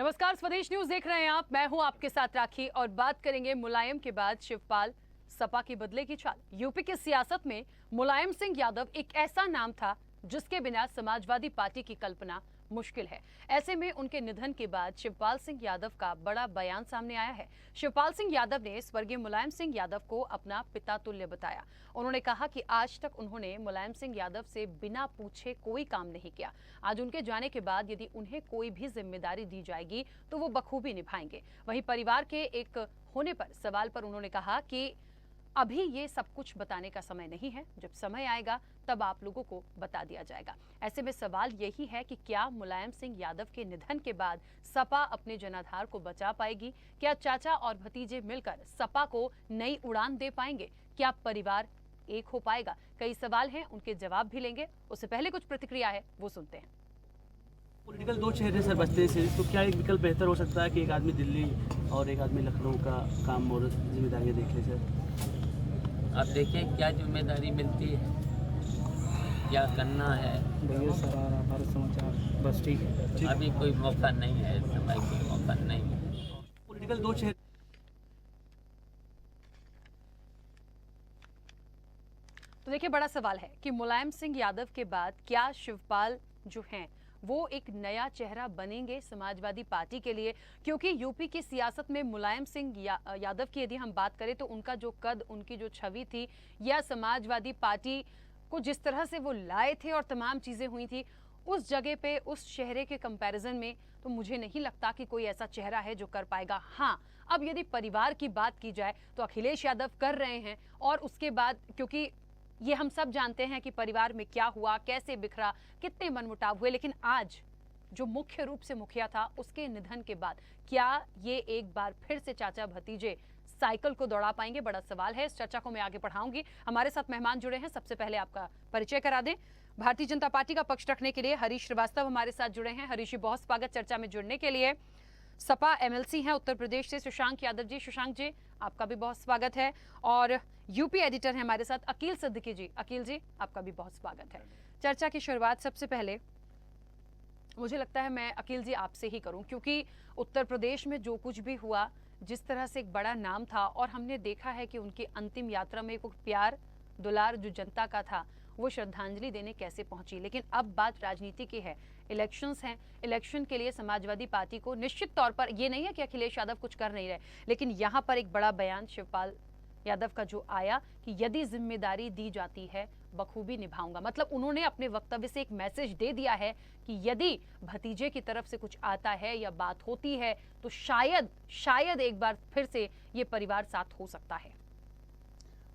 नमस्कार, स्वदेश न्यूज देख रहे हैं आप। मैं हूं आपके साथ राखी और बात करेंगे मुलायम के बाद शिवपाल सपा की बदले की चाल। यूपी की सियासत में मुलायम सिंह यादव एक ऐसा नाम था जिसके बिना समाजवादी पार्टी की कल्पना मुश्किल है। ऐसे में उनके निधन के बाद शिवपाल सिंह यादव का बड़ा बयान सामने आया है। शिवपाल सिंह यादव ने स्वर्गीय मुलायम सिंह यादव को अपना पिता तुल्य बताया। उन्होंने कहा कि आज तक उन्होंने मुलायम सिंह यादव से बिना पूछे कोई काम नहीं किया। आज उनके जाने के बाद यदि उन्हें कोई भी जिम्मेदारी दी जाएगी तो वो बखूबी निभाएंगे। वहीं परिवार के एक होने पर सवाल पर उन्होंने कहा कि अभी ये सब कुछ बताने का समय नहीं है, जब समय आएगा तब आप लोगों को बता दिया जाएगा। ऐसे में सवाल यही है कि क्या मुलायम सिंह यादव के निधन के बाद सपा अपने जनाधार को बचा पाएगी? क्या चाचा और भतीजे मिलकर सपा को नई उड़ान दे पाएंगे? क्या परिवार एक हो पाएगा? कई सवाल हैं, उनके जवाब भी लेंगे। उससे पहले कुछ प्रतिक्रिया है, वो सुनते हैं। पॉलिटिकल दो चेहरे सर बचते हैं, तो क्या एक विकल्प बेहतर हो सकता है कि एक आदमी दिल्ली और एक आदमी लखनऊ का काम और जिम्मेदारियाँ देख ले सर? आप देखिए क्या जिम्मेदारी मिलती है, क्या करना है। भारत समाचार बस ठीक है। अभी कोई मौका नहीं है, समय कोई मौका नहीं है। पॉलिटिकल दो चेहरे तो देखिए, बड़ा सवाल है कि मुलायम सिंह यादव के बाद क्या शिवपाल जो हैं वो एक नया चेहरा बनेंगे समाजवादी पार्टी के लिए? क्योंकि यूपी की सियासत में मुलायम सिंह यादव की यदि हम बात करें तो उनका जो कद, उनकी जो छवि थी, या समाजवादी पार्टी को जिस तरह से वो लाए थे और तमाम चीजें हुई थी, उस जगह पे उस चेहरे के कंपैरिजन में तो मुझे नहीं लगता कि कोई ऐसा चेहरा है जो कर पाएगा। हाँ, अब यदि परिवार की बात की जाए तो अखिलेश यादव कर रहे हैं, और उसके बाद क्योंकि ये हम सब जानते हैं कि परिवार में क्या हुआ, कैसे बिखरा, कितने मनमुटाव हुए, लेकिन आज जो मुख्य रूप से मुखिया था उसके निधन के बाद क्या ये एक बार फिर से चाचा भतीजे साइकिल को दौड़ा पाएंगे? बड़ा सवाल है। इस चर्चा को मैं आगे बढ़ाऊंगी। हमारे साथ मेहमान जुड़े हैं, सबसे पहले आपका परिचय करा दें। भारतीय जनता पार्टी का पक्ष रखने के लिए हरीश श्रीवास्तव हमारे साथ जुड़े हैं। हरीश जी, बहुत स्वागत चर्चा में जुड़ने के लिए। सपा एमएलसी हैं उत्तर प्रदेश से शशांक यादव जी। शशांक जी, आपका भी बहुत स्वागत है। और यूपी एडिटर हैं हमारे साथ अकील सिद्दीकी जी। अकील जी, आपका भी बहुत स्वागत है। चर्चा की शुरुआत सबसे पहले मुझे लगता है मैं अकील जी आपसे ही करूं, क्योंकि उत्तर प्रदेश में जो कुछ भी हुआ, जिस तरह से एक बड़ा नाम था, और हमने देखा है कि उनकी अंतिम यात्रा में कुछ प्यार दुलार जो जनता का था वो श्रद्धांजलि देने कैसे पहुंची। लेकिन अब बात राजनीति की है, इलेक्शंस हैं। इलेक्शन के लिए समाजवादी पार्टी को निश्चित तौर पर ये नहीं है कि अखिलेश यादव कुछ कर नहीं रहे, लेकिन यहाँ पर एक बड़ा बयान शिवपाल यादव का जो आया कि यदि जिम्मेदारी दी जाती है बखूबी निभाऊंगा। मतलब उन्होंने अपने वक्तव्य से एक मैसेज दे दिया है कि यदि भतीजे की तरफ से कुछ आता है या बात होती है तो शायद एक बार फिर से ये परिवार साथ हो सकता है।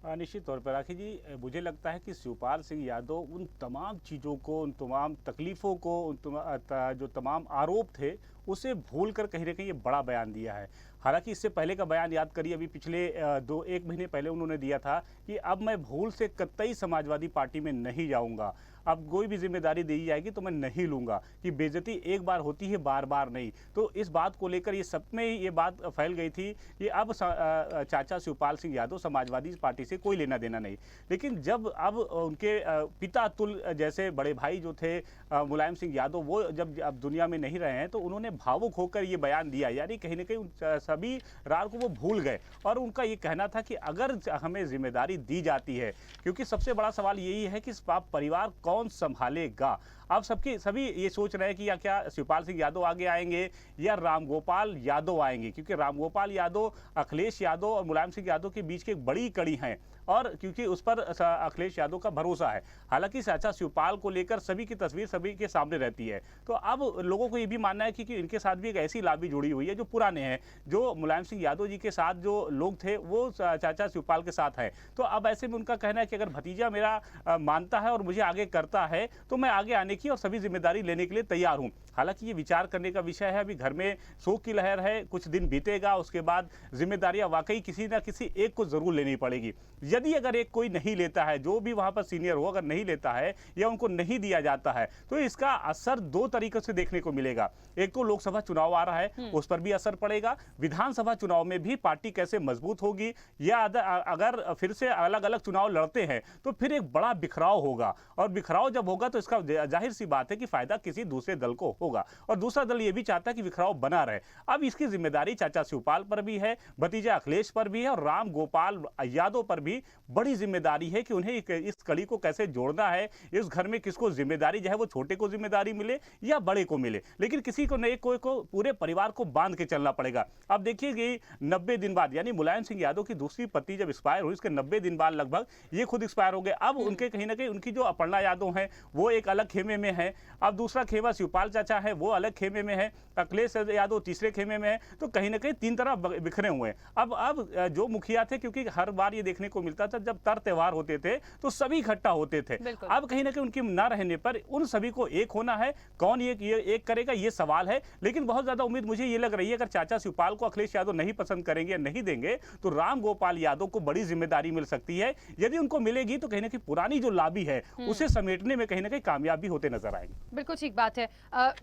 निश्चित तौर पर राखी जी, मुझे लगता है कि शिवपाल सिंह यादव उन तमाम चीज़ों को, उन तमाम तकलीफ़ों को, जो तमाम आरोप थे उसे भूल कर कहीं ना कहीं ये बड़ा बयान दिया है। हालांकि इससे पहले का बयान याद करिए, अभी पिछले एक महीने पहले उन्होंने दिया था कि अब मैं भूल से कतई समाजवादी पार्टी में नहीं जाऊंगा, अब कोई भी जिम्मेदारी दी जाएगी तो मैं नहीं लूंगा, कि बेइज्जती एक बार होती है, बार बार नहीं। तो इस बात को लेकर ये सब में ये बात फैल गई थी कि अब चाचा शिवपाल सिंह यादव समाजवादी पार्टी से कोई लेना देना नहीं। लेकिन जब अब उनके पिता तुल जैसे बड़े भाई जो थे मुलायम सिंह यादव, वो जब अब दुनिया में नहीं रहे हैं, तो उन्होंने भावुक होकर ये बयान दिया, यानी कहीं ना कहीं सभी रार को वो भूल गए। और उनका ये कहना था कि अगर हमें जिम्मेदारी दी जाती है, क्योंकि सबसे बड़ा सवाल यही है कि परिवार कौन संभालेगा। अब सभी ये सोच रहे हैं कि या क्या शिवपाल सिंह यादव आगे आएंगे या रामगोपाल यादव आएंगे, क्योंकि रामगोपाल यादव अखिलेश यादव और मुलायम सिंह यादव के बीच की एक बड़ी कड़ी है, और क्योंकि उस पर अखिलेश यादव का भरोसा है। हालांकि चाचा शिवपाल को लेकर सभी की तस्वीर सभी के सामने रहती है, तो अब लोगों को ये भी मानना है कि इनके साथ भी एक ऐसी लाबी जुड़ी हुई है जो पुराने हैं, जो मुलायम सिंह यादव जी के साथ जो लोग थे वो चाचा शिवपाल के साथ हैं। तो अब ऐसे में उनका कहना है कि अगर भतीजा मेरा मानता है और मुझे आगे करता है तो मैं आगे आने की और सभी जिम्मेदारी लेने के लिए तैयार हूं। हालांकि ये विचार करने का विषय है, अभी घर में शोक की लहर है, कुछ दिन बीतेगा, उसके बाद जिम्मेदारियां वाकई किसी ना किसी एक को जरूर लेनी पड़ेगी। यदि अगर एक कोई नहीं लेता है, जो भी वहां पर सीनियर हो, अगर नहीं लेता है या उनको नहीं दिया जाता है, तो इसका असर दो तरीकों से देखने को मिलेगा। एक तो लोकसभा चुनाव आ रहा है, उस पर भी असर पड़ेगा। विधानसभा चुनाव में भी पार्टी कैसे मजबूत होगी, या अगर फिर से अलग अलग चुनाव लड़ते हैं तो फिर एक बड़ा बिखराव होगा, और विखराव जब होगा तो इसका जाहिर सी बात है कि फायदा किसी दूसरे दल को होगा, और दूसरा दल ये भी चाहता है कि विखराव बना रहे। अब इसकी जिम्मेदारी चाचा शिवपाल पर भी है, भतीजा अखिलेश पर भी है, और राम गोपाल यादव पर भी बड़ी जिम्मेदारी है कि उन्हें इस कड़ी को कैसे जोड़ना है। इस घर में किसको जिम्मेदारी जो है वो छोटे को जिम्मेदारी मिले या बड़े को मिले, लेकिन किसी को नहीं, कोई को पूरे परिवार को बांध के चलना पड़ेगा। अब देखिए कि 90 दिन बाद, यानी मुलायम सिंह यादव की दूसरी पत्नी जब एक्सपायर हुई, इसके 90 दिन बाद लगभग ये खुद एक्सपायर हो गए। अब उनके कहीं ना कहीं उनकी जो अपर्णा यादव है वो एक अलग खेमे में है, अब दूसरा खेमा शिवपाल चाचा है वो अलग खेमे में है, अखिलेश यादव तीसरे खेमे में है, तो कहीं ना कहीं तीन तरफ बिखरे हुए हैं। अब जो मुखिया थे, क्योंकि हर बार ये देखने को मिलता था जब तर त्योहार होते थे तो सभी इकट्ठा होते थे, अब कहीं ना कहीं उनकी न रहने पर उन सभी को एक होना है। कौन ये एक करेगा ये सवाल है, लेकिन बहुत ज्यादा उम्मीद मुझे ये लग रही है अगर चाचा शिवपाल को अखिलेश यादव नहीं पसंद करेंगे या नहीं देंगे तो राम गोपाल यादव को बड़ी जिम्मेदारी मिल सकती है। यदि उनको मिलेगी तो कहीं ना कहीं पुरानी जो लॉबी है उसे समेटने में कहीं ना कहीं कामयाब भी होते नजर आएंगे। बिल्कुल ठीक बात है।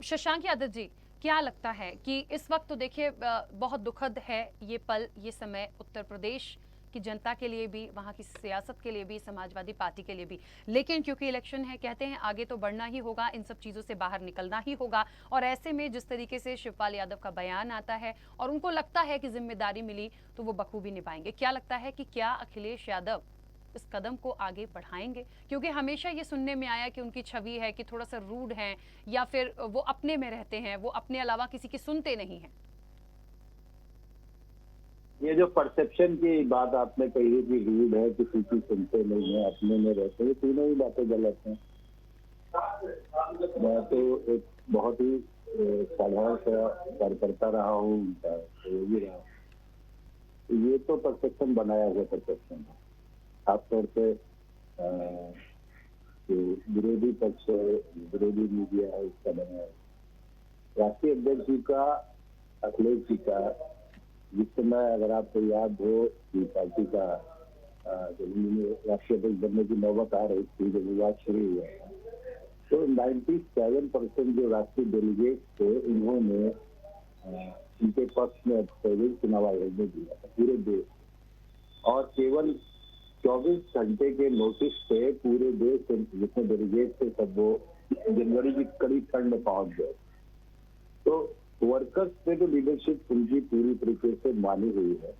शशांक यादव जी, क्या लगता है कि इस वक्त तो देखिए बहुत दुखद है ये पल, ये समय उत्तर प्रदेश की जनता के लिए भी, वहाँ की सियासत के लिए भी, समाजवादी पार्टी के लिए भी, लेकिन क्योंकि इलेक्शन है, कहते हैं आगे तो बढ़ना ही होगा, इन सब चीज़ों से बाहर निकलना ही होगा, और ऐसे में जिस तरीके से शिवपाल यादव का बयान आता है और उनको लगता है कि जिम्मेदारी मिली तो वो बखूबी निभाएंगे। क्या लगता है कि क्या अखिलेश यादव इस कदम को आगे बढ़ाएंगे? क्योंकि हमेशा ये सुनने में आया कि उनकी छवि है कि थोड़ा सा रूड हैं या फिर वो अपने में रहते हैं, वो अपने अलावा किसी की सुनते नहीं हैं। ये जो परसेप्शन की बात आपने कही है कि रूड है, किसी की सुनते नहीं है, अपने में रहते हैं, तीनों ही बातें गलत हैं। मैं तो एक बहुत ही साधारण सा कार्यकर्ता रहा हूँ, भी रहा हूँ। ये तो परसेप्शन बनाया हुआ परसेप्शन है, खासतौर से जो विरोधी पक्ष है, विरोधी मीडिया है, उसका बनाया। राष्ट्रीय अध्यक्ष जी का, अखिलेश जी का, जिस समय अगर आपको याद हो कि पार्टी का जब राष्ट्रीय अध्यक्ष बनने की नौबत आ रही थी, जब विवाद शुरू हुआ तो 97% जो राष्ट्रीय डेलीगेट थे उन्होंने उनके पक्ष में अफसर चुनाव आयोग में दिया था पूरे देश, और केवल 24 घंटे के नोटिस पे पूरे देश जितने डेलीगेट थे सब वो जनवरी की कड़ी ठंड में पहुंच गए। तो वर्कर्स पे तो लीडरशिप उनकी पूरी तरीके से मानी हुई है।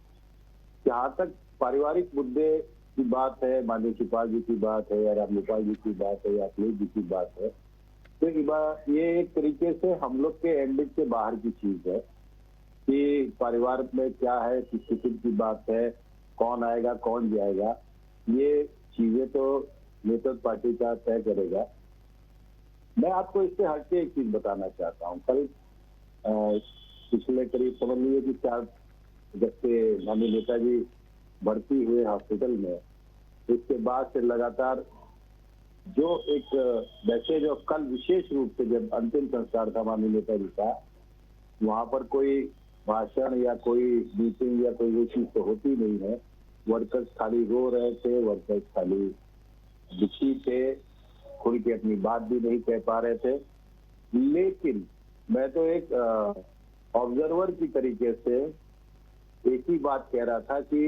जहाँ तक पारिवारिक मुद्दे की बात है, माननीय शिवपाल जी की बात है या राम गोपाल जी की बात है या अखिलेश जी की बात है, तो ये एक तरीके से हम लोग के एम्बिट के बाहर की चीज है कि परिवार में क्या है, किस किस्म की बात है, कौन आएगा कौन जाएगा, ये चीजें तो नेतृत्व पार्टी का तय करेगा। मैं आपको इससे हटके एक चीज बताना चाहता हूँ। कल पिछले करीब समझ लीजिए कि 4 जब से माननीय नेताजी भर्ती हुए हॉस्पिटल में, इसके बाद से लगातार जो एक मैसेज, और कल विशेष रूप से जब अंतिम संस्कार था माननीय नेताजी का, वहां पर कोई भाषण या कोई मीटिंग या कोई वो चीज तो होती नहीं है। वर्कर्स खाली रो रहे थे, वर्कर्स खाली दुखी थे, खुल के अपनी बात भी नहीं कह पा रहे थे। लेकिन मैं तो एक ऑब्जर्वर की तरीके से एक ही बात कह रहा था कि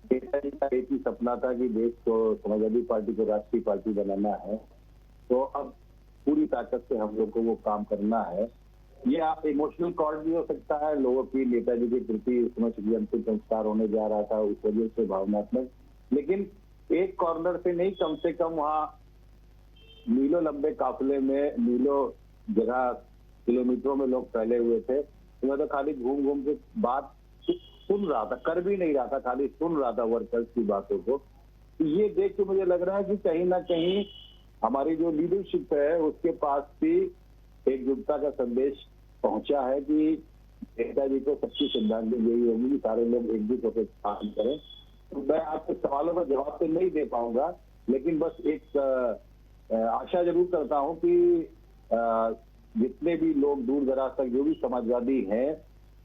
नेताजी का एक ही सपना था कि देश को, समाजवादी पार्टी को राष्ट्रीय पार्टी बनाना है, तो अब पूरी ताकत से हम लोग को वो काम करना है। ये आप इमोशनल कॉर्ड भी हो सकता है लोगों की नेताजी के प्रति, उसमें चूंकि अंतिम संस्कार होने जा रहा था उस वजह से भावनात्मक, लेकिन एक कॉर्नर से नहीं, कम से कम वहाँ मीलों लंबे काफिले में, मीलों जगह किलोमीटरों में लोग फैले हुए थे। तो मैं तो खाली घूम घूम के बात सुन रहा था, कर भी नहीं रहा था, खाली सुन रहा था वर्कर्स की बातों को। तो ये देख के मुझे लग रहा है कि कहीं ना कहीं हमारी जो लीडरशिप है उसके पास भी एकजुटता का संदेश पहुंचा है कि नेताजी को सबकी श्रद्धांजलि यही होगी कि सारे लोग एकजुट होकर काम करें। तो मैं आपके सवालों का जवाब तो नहीं दे पाऊंगा, लेकिन बस एक आशा जरूर करता हूं कि जितने भी लोग दूर दराज तक जो भी समाजवादी हैं,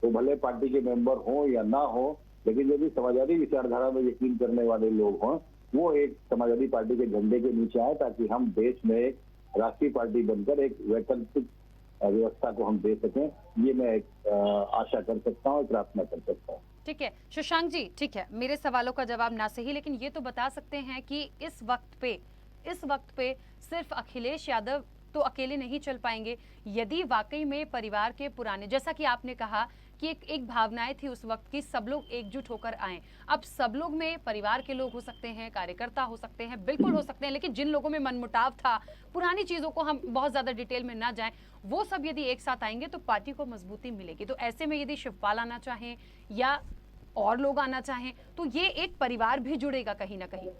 वो भले पार्टी के मेंबर हों या ना हो, लेकिन जो भी समाजवादी विचारधारा में यकीन करने वाले लोग हों, वो एक समाजवादी पार्टी के झंडे के नीचे आए, ताकि हम देश में एक राष्ट्रीय पार्टी बनकर एक वैकल्पिक व्यवस्था को हम दे सकें। ये मैं एक आशा कर सकता हूँ, प्रार्थना कर सकता हूँ। ठीक है शशांक जी, ठीक है, मेरे सवालों का जवाब ना सही, लेकिन ये तो बता सकते हैं कि इस वक्त पे इस वक्त पे सिर्फ अखिलेश यादव तो अकेले नहीं चल पाएंगे। यदि वाकई में परिवार के पुराने, जैसा कि आपने कहा कि एक भावनाएं थी उस वक्त की, सब लोग एकजुट होकर आए, अब सब लोग में परिवार के लोग हो सकते हैं, कार्यकर्ता हो सकते हैं, बिल्कुल हो सकते हैं, लेकिन जिन लोगों में मनमुटाव था, पुरानी चीजों को हम बहुत ज्यादा डिटेल में ना जाएं, वो सब यदि एक साथ आएंगे तो पार्टी को मजबूती मिलेगी। तो ऐसे में यदि शिवपाल आना चाहें या और लोग आना चाहें तो ये एक परिवार भी जुड़ेगा कहीं ना कहीं।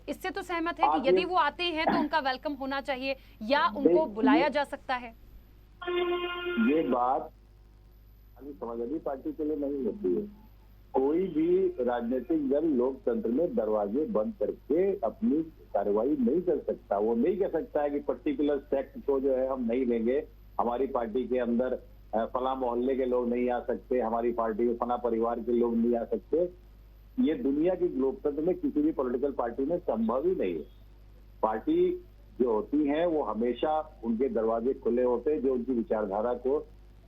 इससे तो सहमत है कि यदि वो आते हैं तो उनका वेलकम होना चाहिए या उनको बुलाया जा सकता है? ये बात अभी समाजवादी पार्टी के लिए नहीं होती है। कोई भी राजनीतिक दल लोकतंत्र में दरवाजे बंद करके अपनी कार्रवाई नहीं कर सकता। वो नहीं कह सकता है कि पर्टिकुलर सेक्ट को जो है हम नहीं लेंगे, हमारी पार्टी के अंदर फला मोहल्ले के लोग नहीं आ सकते, हमारी पार्टी में फला परिवार के लोग नहीं आ सकते। ये दुनिया की लोकतंत्र में किसी भी पॉलिटिकल पार्टी में संभव ही नहीं है। पार्टी जो होती है वो हमेशा उनके दरवाजे खुले होते हैं। जो उनकी विचारधारा को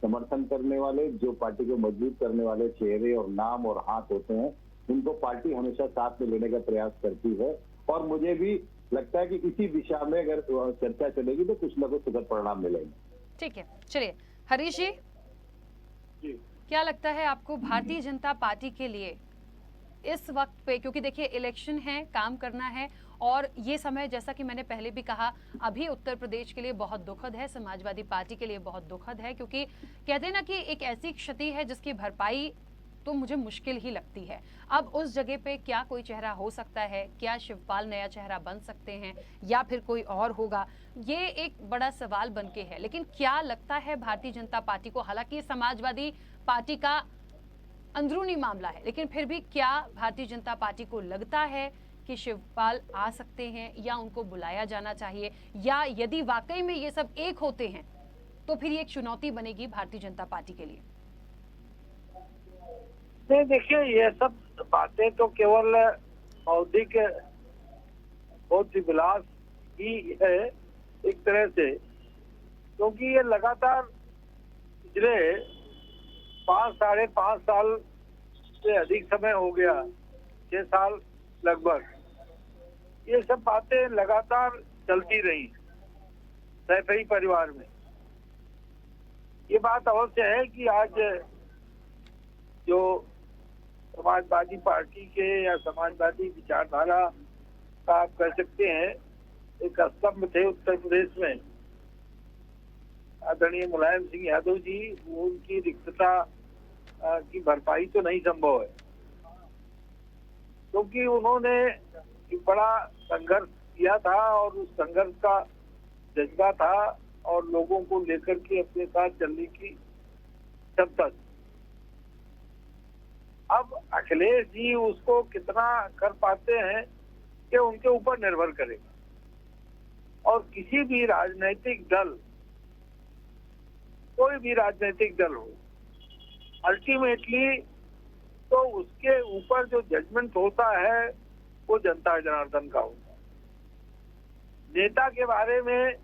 समर्थन करने वाले, जो पार्टी को मजबूत करने वाले चेहरे और नाम और हाथ होते हैं, उनको पार्टी हमेशा साथ में लेने का प्रयास करती है। और मुझे भी लगता है कि इसी दिशा में अगर चर्चा चलेगी तो कुछ न कुछ सुखद परिणाम मिलेंगे। ठीक है, चलिए हरीश जी, क्या लगता है आपको भारतीय जनता पार्टी के लिए इस वक्त पे, क्योंकि देखिए इलेक्शन है, काम करना है और ये समय जैसा कि मैंने पहले भी कहा अभी उत्तर प्रदेश के लिए बहुत दुखद है, समाजवादी पार्टी के लिए बहुत दुखद है, क्योंकि कहते हैं ना कि एक ऐसी क्षति है जिसकी भरपाई तो मुझे मुश्किल ही लगती है। अब उस जगह पे क्या कोई चेहरा हो सकता है? क्या शिवपाल नया चेहरा बन सकते हैं या फिर कोई और होगा? ये एक बड़ा सवाल बन के है। लेकिन क्या लगता है भारतीय जनता पार्टी को, हालांकि समाजवादी पार्टी का अंदरूनी मामला है, लेकिन फिर भी क्या भारतीय जनता पार्टी को लगता है कि शिवपाल आ सकते हैं या उनको बुलाया जाना चाहिए, या यदि वाकई में ये सब एक होते हैं तो फिर ये एक चुनौती बनेगी भारतीय जनता पार्टी के लिए? नहीं, देखिए ये सब बातें तो केवल बौद्धिक विलास ही है एक तरह से, क्योंकि ये लगातार पिछले 5-5.5 साल से अधिक समय हो गया, 6 साल लगभग, ये सब बातें लगातार चलती रही सैफई परिवार में। ये बात अवश्य है कि आज जो समाजवादी पार्टी के या समाजवादी विचारधारा का आप कह सकते हैं एक स्तंभ थे उत्तर प्रदेश में, आदरणीय मुलायम सिंह यादव जी, उनकी रिक्तता की भरपाई तो नहीं संभव है, क्योंकि उन्होंने एक बड़ा संघर्ष किया था और उस संघर्ष का जज्बा था और लोगों को लेकर के अपने साथ चलने की क्षमता थी। अब अखिलेश जी उसको कितना कर पाते हैं कि उनके ऊपर निर्भर करेगा। और किसी भी राजनीतिक दल, कोई भी राजनीतिक दल हो, अल्टीमेटली तो उसके ऊपर जो जजमेंट होता है वो जनता जनार्दन का होता है। नेता के बारे में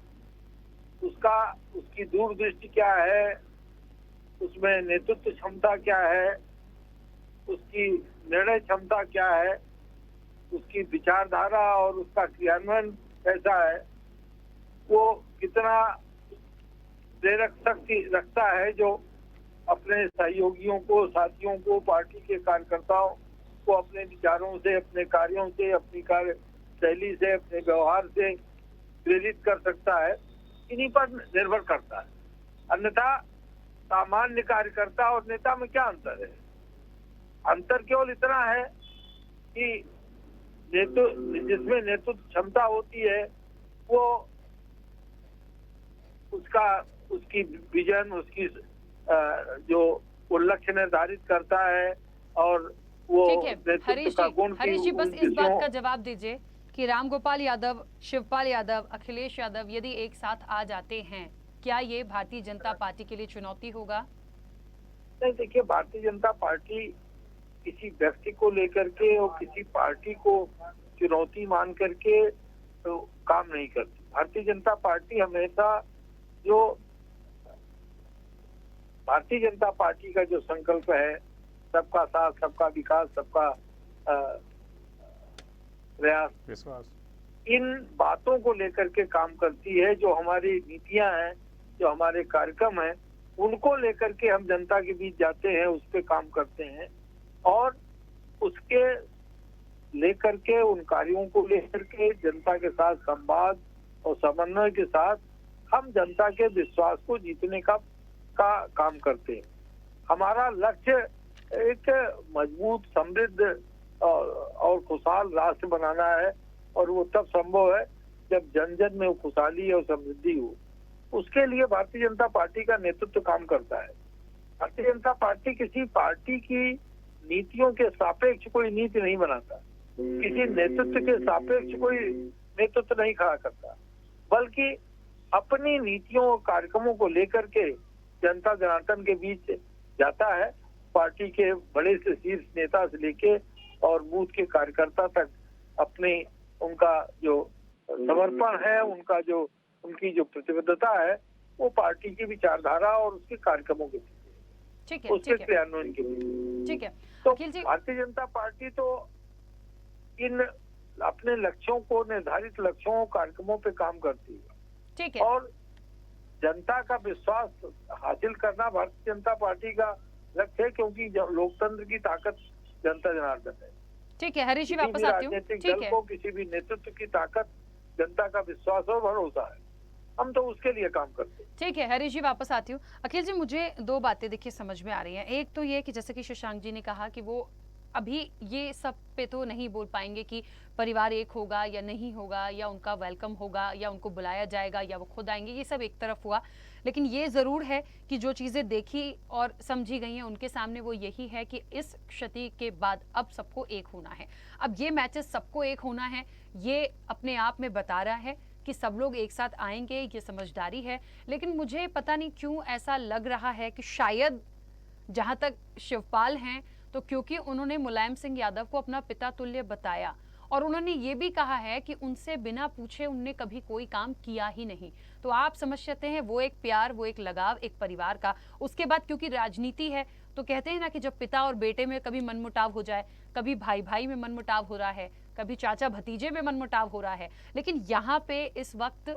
उसकी दूरदृष्टि क्या है, उसमें नेतृत्व क्षमता क्या है, उसकी निर्णय क्षमता क्या है, उसकी विचारधारा और उसका क्रियान्वयन कैसा है, वो कितना प्रेरक शक्ति रखता है जो अपने सहयोगियों को, साथियों को, पार्टी के कार्यकर्ताओं को अपने विचारों से, अपने कार्यों से, अपनी कार्य शैली से, अपने व्यवहार से प्रेरित कर सकता है, इन्हीं पर निर्भर करता है। अन्यथा सामान्य कार्यकर्ता और नेता में क्या अंतर है? अंतर केवल इतना है कि जिसमें नेतृत्व क्षमता होती है वो उसकी विजन, उसकी जो वो लक्ष्य निर्धारित करता है और वो नेतृत्व का गुण। हरीश जी बस इस बात का जवाब दीजिए कि रामगोपाल यादव, शिवपाल यादव, अखिलेश यादव यदि एक साथ आ जाते हैं, क्या ये भारतीय जनता पार्टी के लिए चुनौती होगा? नहीं, देखिए भारतीय जनता पार्टी किसी व्यक्ति को लेकर के और किसी पार्टी को चुनौती मान करके तो काम नहीं करती। भारतीय जनता पार्टी हमेशा जो भारतीय जनता पार्टी का जो संकल्प है, सबका साथ, सबका विकास, सबका प्रयास, विश्वास, इन बातों को लेकर के काम करती है। जो हमारी नीतियां हैं, जो हमारे कार्यक्रम हैं, उनको लेकर के हम जनता के बीच जाते हैं, उस पर काम करते हैं और उसके लेकर के, उन कार्यों को लेकर के जनता के साथ संवाद और समन्वय के साथ हम जनता के विश्वास को जीतने का काम करते हैं। हमारा लक्ष्य एक मजबूत, समृद्ध और खुशहाल राष्ट्र बनाना है और वो तब संभव है जब जन जन में वो खुशहाली और समृद्धि हो। उसके लिए भारतीय जनता पार्टी का नेतृत्व काम करता है। भारतीय जनता पार्टी किसी पार्टी की नीतियों के सापेक्ष कोई नीति नहीं बनाता, किसी नेतृत्व के सापेक्ष कोई नेतृत्व नहीं खड़ा करता, बल्कि अपनी नीतियों और कार्यक्रमों को लेकर के जनता जनार्दन के बीच जाता है। पार्टी के बड़े से शीर्ष नेता से लेके और बूथ के कार्यकर्ता तक अपने उनका जो समर्पण है, उनकी जो प्रतिबद्धता है, वो पार्टी की विचारधारा और उसके कार्यक्रमों के ठीक है, उसके क्रियान्वयन के लिए। ठीक है। तो अखिल जी, भारतीय जनता पार्टी तो इन अपने लक्ष्यों को, निर्धारित लक्ष्यों, कार्यक्रमों पे काम करती है। ठीक है। और जनता का विश्वास हासिल करना भारतीय जनता पार्टी का लक्ष्य है, क्योंकि लोकतंत्र की ताकत जनता जनार्दन है। ठीक है, हरीश जी किसी वापस भी आती हूँ। राजनीतिक ठीक दल है, को, किसी भी नेतृत्व की ताकत जनता का विश्वास और भरोसा है। हम तो उसके लिए काम करते हैं। ठीक है, हरीश जी वापस आती हूँ। अखिल जी, मुझे दो बातें देखिए समझ में आ रही हैं। एक तो ये कि जैसे कि शशांक जी ने कहा कि वो अभी ये सब पे तो नहीं बोल पाएंगे कि परिवार एक होगा या नहीं होगा, या उनका वेलकम होगा, या उनको बुलाया जाएगा, या वो खुद आएंगे, ये सब एक तरफ हुआ। लेकिन ये ज़रूर है कि जो चीज़ें देखी और समझी गई हैं उनके सामने, वो यही है कि इस क्षति के बाद अब सबको एक होना है। अब ये मैचेस सबको एक होना है, ये अपने आप में बता रहा है कि सब लोग एक साथ आएंगे, ये समझदारी है। लेकिन मुझे पता नहीं क्यों ऐसा लग रहा है कि शायद जहाँ तक शिवपाल हैं, तो क्योंकि उन्होंने मुलायम सिंह यादव को अपना पिता तुल्य बताया और उन्होंने ये भी कहा है कि उनसे बिना पूछे उनने कभी कोई काम किया ही नहीं, तो आप समझ सकते हैं वो एक प्यार, वो एक लगाव एक परिवार का। उसके बाद क्योंकि राजनीति है, तो कहते हैं ना कि जब पिता और बेटे में कभी मनमुटाव हो जाए, कभी भाई भाई में मनमुटाव हो रहा है, कभी चाचा भतीजे में मनमुटाव हो रहा है, लेकिन यहाँ पे इस वक्त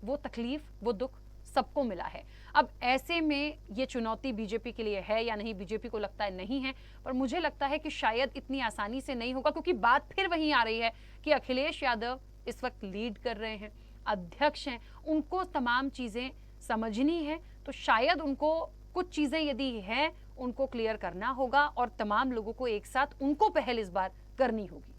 वो तकलीफ, वो दुख सबको मिला है। अब ऐसे में ये चुनौती बीजेपी के लिए है या नहीं, बीजेपी को लगता है नहीं है, पर मुझे लगता है कि शायद इतनी आसानी से नहीं होगा, क्योंकि बात फिर वहीं आ रही है कि अखिलेश यादव इस वक्त लीड कर रहे हैं, अध्यक्ष हैं, उनको तमाम चीजें समझनी है, तो शायद उनको कुछ चीजें यदि हैं उनको क्लियर करना होगा और तमाम लोगों को एक साथ उनको पहल इस बार करनी होगी।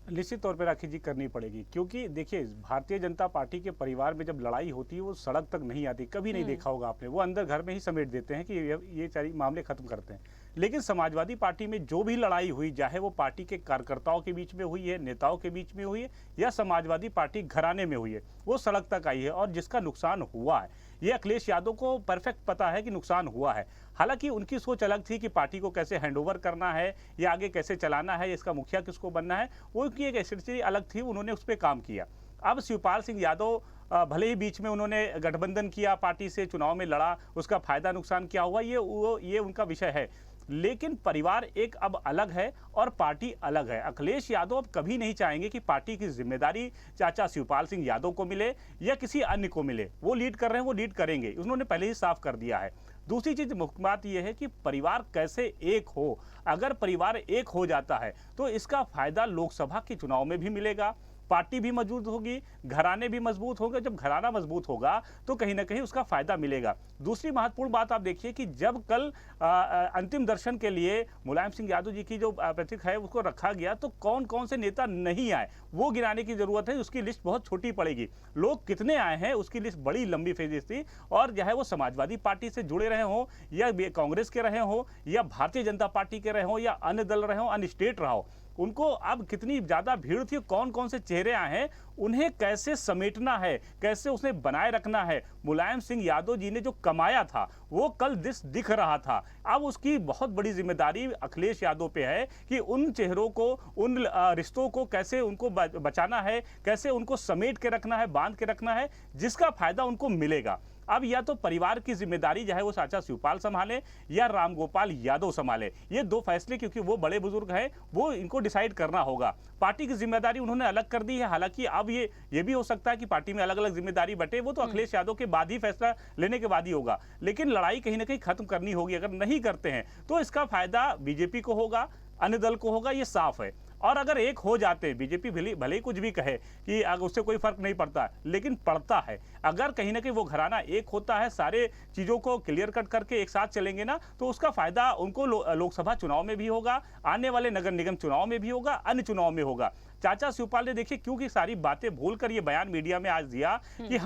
निश्चित तौर पर राखी जी करनी पड़ेगी, क्योंकि देखिए भारतीय जनता पार्टी के परिवार में जब लड़ाई होती है वो सड़क तक नहीं आती। कभी नहीं देखा होगा आपने, वो अंदर घर में ही समेट देते हैं कि ये सारी मामले खत्म करते हैं। लेकिन समाजवादी पार्टी में जो भी लड़ाई हुई, चाहे वो पार्टी के कार्यकर्ताओं के बीच में हुई है, नेताओं के बीच में हुई है, या समाजवादी पार्टी घराने में हुई है, वो सड़क तक आई है। और जिसका नुकसान हुआ है, ये अखिलेश यादव को परफेक्ट पता है कि नुकसान हुआ है। हालांकि उनकी सोच अलग थी कि पार्टी को कैसे हैंडओवर करना है या आगे कैसे चलाना है, इसका मुखिया किसको बनना है, वो उनकी एक स्ट्रेटजी अलग थी, उन्होंने उस पर काम किया। अब शिवपाल सिंह यादव भले ही बीच में उन्होंने गठबंधन किया, पार्टी से चुनाव में लड़ा, उसका फायदा नुकसान क्या हुआ ये उनका विषय है। लेकिन परिवार एक अब अलग है और पार्टी अलग है। अखिलेश यादव अब कभी नहीं चाहेंगे कि पार्टी की जिम्मेदारी चाचा शिवपाल सिंह यादव को मिले या किसी अन्य को मिले। वो लीड कर रहे हैं, वो लीड करेंगे, उन्होंने पहले ही साफ कर दिया है। दूसरी चीज मुख्य बात यह है कि परिवार कैसे एक हो। अगर परिवार एक हो जाता है तो इसका फायदा लोकसभा के चुनाव में भी मिलेगा, पार्टी भी मजबूत होगी, घराने भी मजबूत होंगे। जब घराना मजबूत होगा तो कहीं ना कहीं उसका फायदा मिलेगा। दूसरी महत्वपूर्ण बात आप देखिए कि जब कल अंतिम दर्शन के लिए मुलायम सिंह यादव जी की जो प्रतीक है उसको रखा गया, तो कौन कौन से नेता नहीं आए वो गिनाने की जरूरत है। उसकी लिस्ट बहुत छोटी पड़ेगी। लोग कितने आए हैं उसकी लिस्ट बड़ी लंबी फेजिस थी। और चाहे वो समाजवादी पार्टी से जुड़े रहे हों या कांग्रेस के रहे हों या भारतीय जनता पार्टी के रहे हों या अन्य दल रहे हों, अन्य स्टेट रहा हो, उनको अब कितनी ज्यादा भीड़ थी, कौन कौन से चेहरे आए हैं, उन्हें कैसे समेटना है, कैसे उसे बनाए रखना है। मुलायम सिंह यादव जी ने जो कमाया था वो कल दिख रहा था। अब उसकी बहुत बड़ी जिम्मेदारी अखिलेश यादव पे है कि उन चेहरों को, उन रिश्तों को कैसे उनको बचाना है, कैसे उनको समेट के रखना है, बांध के रखना है, जिसका फायदा उनको मिलेगा। अब या तो परिवार की जिम्मेदारी जो है वो चाचा शिवपाल संभाले या रामगोपाल यादव संभाले। ये दो फैसले, क्योंकि वो बड़े बुजुर्ग हैं, वो इनको डिसाइड करना होगा। पार्टी की जिम्मेदारी उन्होंने अलग कर दी है। हालांकि अब ये भी हो सकता है कि पार्टी में अलग अलग जिम्मेदारी बटे, वो तो अखिलेश यादव के बाद ही फैसला लेने के बाद ही होगा। लेकिन लड़ाई कहीं ना कहीं खत्म करनी होगी। अगर नहीं करते हैं तो इसका फायदा बीजेपी को होगा, अन्य दल को होगा, ये साफ है। और अगर एक हो जाते हैं, बीजेपी भले ही कुछ भी कहे कि उससे कोई फर्क नहीं पड़ता, लेकिन पड़ता है। अगर कहीं ना कहीं वो घराना एक होता है, सारे चीजों को क्लियर कट करके एक साथ चलेंगे ना, तो उसका फायदा उनको लोकसभा चुनाव में भी होगा, आने वाले नगर निगम चुनाव में भी होगा, अन्य चुनाव में होगा। चाचा शिवपाल ने देखिए क्योंकि सारी बातें भूलकर ये बयान मीडिया में आज दिया कि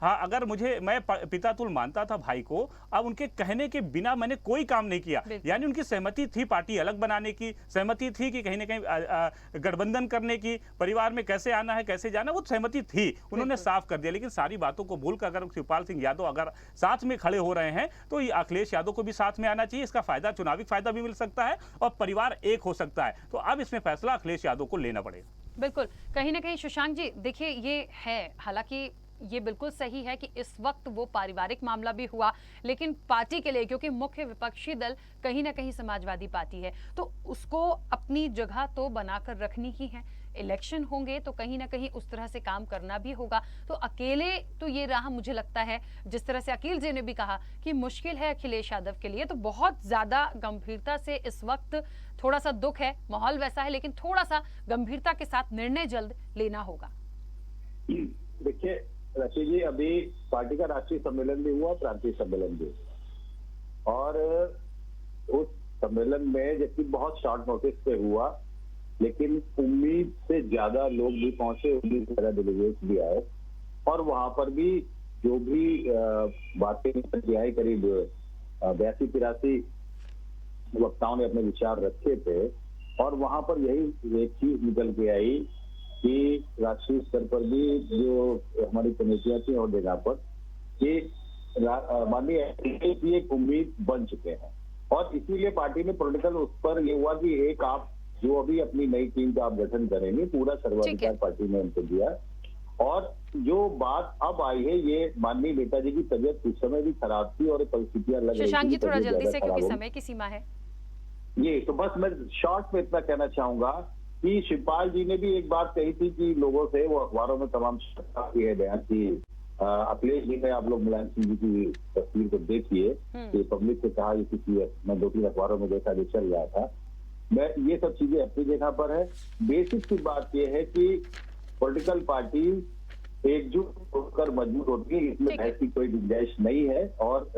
अगर मैं पिता तुल्य मानता था भाई को, अब उनके कहने के बिना मैंने कोई काम नहीं किया। यानी उनकी सहमति थी पार्टी अलग बनाने की, सहमति थी कि कहीं ना कहीं गठबंधन करने की, परिवार में कैसे आना है कैसे जाना, वो सहमति थी, उन्होंने साफ कर दिया। लेकिन सारी बातों को भूलकर अगर शिवपाल सिंह यादव अगर साथ में खड़े हो रहे हैं तो ये अखिलेश यादव को भी साथ में आना चाहिए। इसका फायदा, चुनावी फायदा भी मिल सकता है और परिवार एक हो सकता है। तो अब इसमें फैसला अखिलेश यादव को लेना पड़ेगा। बिल्कुल, कहीं ना कहीं शशांक जी देखिए ये है, हालांकि ये बिल्कुल सही है कि इस वक्त वो पारिवारिक मामला भी हुआ, लेकिन पार्टी के लिए, क्योंकि मुख्य विपक्षी दल कहीं ना कहीं समाजवादी पार्टी है, तो उसको अपनी जगह तो बनाकर रखनी ही है। इलेक्शन होंगे तो कहीं ना कहीं उस तरह से काम करना भी होगा। तो अकेले तो ये राह, मुझे लगता है जिस तरह से अकील जी ने भी कहा कि मुश्किल है अखिलेश यादव के लिए, तो बहुत ज्यादा गंभीरता से इस वक्त, थोड़ा सा दुख है, माहौल वैसा है, लेकिन थोड़ा सा गंभीरता के साथ निर्णय जल्द लेना होगा। देखिए रशी जी, अभी पार्टी का राष्ट्रीय सम्मेलन भी हुआ, प्रांतीय सम्मेलन भी, और उस सम्मेलन में जबकि बहुत शॉर्ट नोटिस पे हुआ, लेकिन उम्मीद से ज्यादा लोग भी पहुंचे, उम्मीद से ज्यादा डेलीगेट्स भी आए, और वहां पर भी जो भी बातें आई, करीब 82-83 वक्ताओं ने अपने विचार रखे थे, और वहां पर यही एक चीज निकल के आई कि राष्ट्रीय स्तर पर भी जो हमारी कमेटियां थी और जगह पर ये माननीय की एक उम्मीद बन चुके हैं। और इसीलिए पार्टी में पॉलिटिकल उस पर ये हुआ कि एक आप जो अभी अपनी नई टीम का आप गठन करेंगे, पूरा सर्वाधिकार पार्टी ने उनको दिया। और जो बात अब आई है, ये माननीय नेताजी की तबीयत उस समय भी खराब थी और परिस्थितियां लग रही थी। शशांक जी थोड़ा जल्दी से, क्योंकि समय की सीमा है। ये तो बस मैं शॉर्ट में इतना कहना चाहूंगा कि शिवपाल जी ने भी एक बात कही थी कि लोगों से, वो अखबारों में तमाम है बयान की, अखिलेश जी ने, आप लोग मुलायम सिंह जी की तस्वीर को देखिए, कि पब्लिक से कहा, मैं 2-3 अखबारों में देखा जो चल रहा था। मैं ये सब चीजें अपनी जगह पर है। बेसिक सी बात यह है कि पॉलिटिकल पार्टी एकजुट होकर मजबूत होती है, इसमें बहस की कोई गुंजाइश नहीं है। और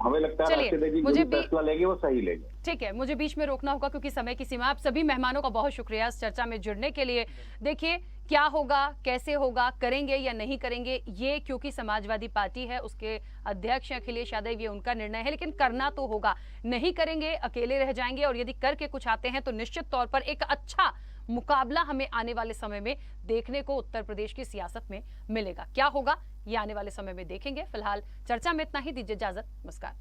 हमें लगता है जो फैसला लेंगे वो सही लेंगे। ठीक है, मुझे बीच में रोकना होगा क्योंकि समय की सीमा। आप सभी मेहमानों का बहुत शुक्रिया इस चर्चा में जुड़ने के लिए। देखिए क्या होगा, कैसे होगा, करेंगे या नहीं करेंगे, ये क्योंकि समाजवादी पार्टी है, उसके अध्यक्ष अखिलेश यादव, ये उनका निर्णय है, लेकिन करना तो होगा। नहीं करेंगे अकेले रह जाएंगे, और यदि करके कुछ आते हैं तो निश्चित तौर पर एक अच्छा मुकाबला हमें आने वाले समय में देखने को उत्तर प्रदेश की सियासत में मिलेगा। क्या होगा ये आने वाले समय में देखेंगे। फिलहाल चर्चा में इतना ही, दीजिए इजाजत, नमस्कार।